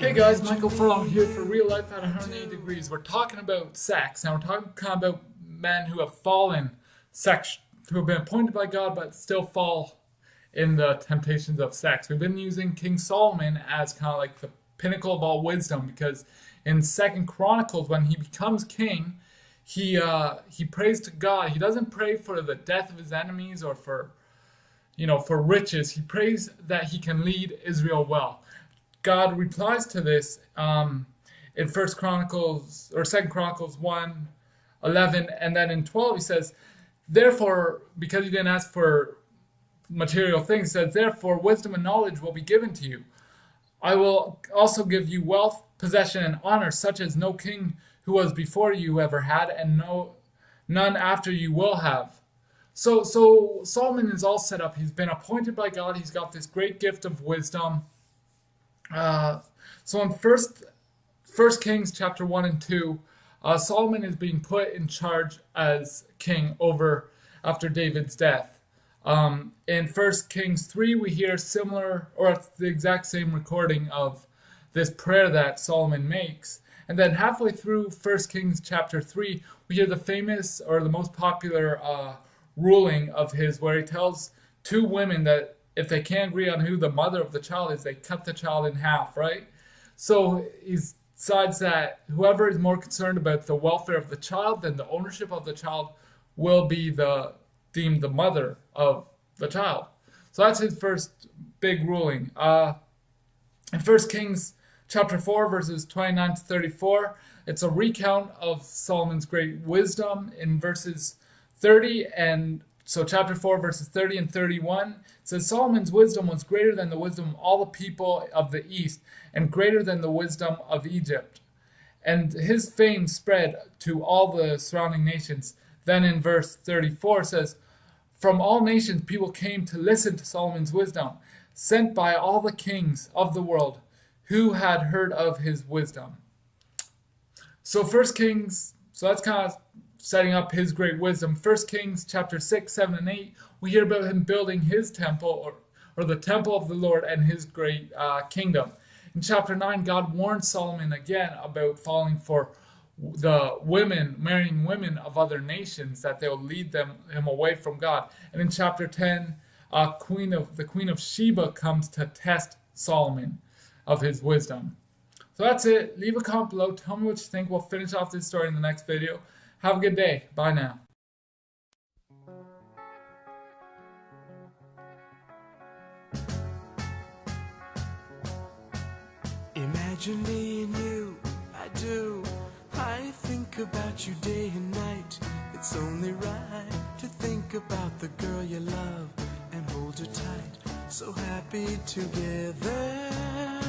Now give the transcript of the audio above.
Hey guys, Michael Furlong here for Real Life at 180 Degrees. We're talking about sex. Now we're talking about men who have fallen, sex, who have been appointed by God but still fall in the temptations of sex. We've been using King Solomon as kind of like the pinnacle of all wisdom because in Second Chronicles, when he becomes king, he prays to God. He doesn't pray for the death of his enemies or for riches. He prays that he can lead Israel well. God replies to this in First Chronicles or Second Chronicles 1:11, and then in 12 he says, therefore, because you didn't ask for material things, he says, therefore wisdom and knowledge will be given to you. I will also give you wealth, possession, and honor, such as no king who was before you ever had, and none after you will have. So Solomon is all set up. He's been appointed by God. He's got this great gift of wisdom. So in First Kings chapter 1 and 2, Solomon is being put in charge as king after David's death. In First Kings 3, we hear similar, or it's the exact same recording of this prayer that Solomon makes. And then halfway through First Kings chapter 3, we hear the famous or the most popular ruling of his, where he tells two women that if they can't agree on who the mother of the child is, they cut the child in half, right? So he decides that whoever is more concerned about the welfare of the child than the ownership of the child will be deemed the mother of the child. So that's his first big ruling. In 1 Kings chapter 4, verses 29 to 34, it's a recount of Solomon's great wisdom in verses 30 and so chapter 4, verses 30 and 31 says, Solomon's wisdom was greater than the wisdom of all the people of the east, and greater than the wisdom of Egypt. And his fame spread to all the surrounding nations. Then in verse 34 says, from all nations people came to listen to Solomon's wisdom, sent by all the kings of the world who had heard of his wisdom. So First Kings, so that's kind of setting up his great wisdom. 1 Kings chapter 6, 7, and 8, we hear about him building his temple, or the temple of the Lord, and his great kingdom. In chapter 9, God warns Solomon again about falling for the women, marrying women of other nations, that they'll lead him away from God. And in chapter 10, the queen of Sheba comes to test Solomon of his wisdom. So that's it. Leave a comment below. Tell me what you think. We'll finish off this story in the next video. Have a good day. Bye now. Imagine me and you, I do. I think about you day and night. It's only right to think about the girl you love and hold her tight. So happy together.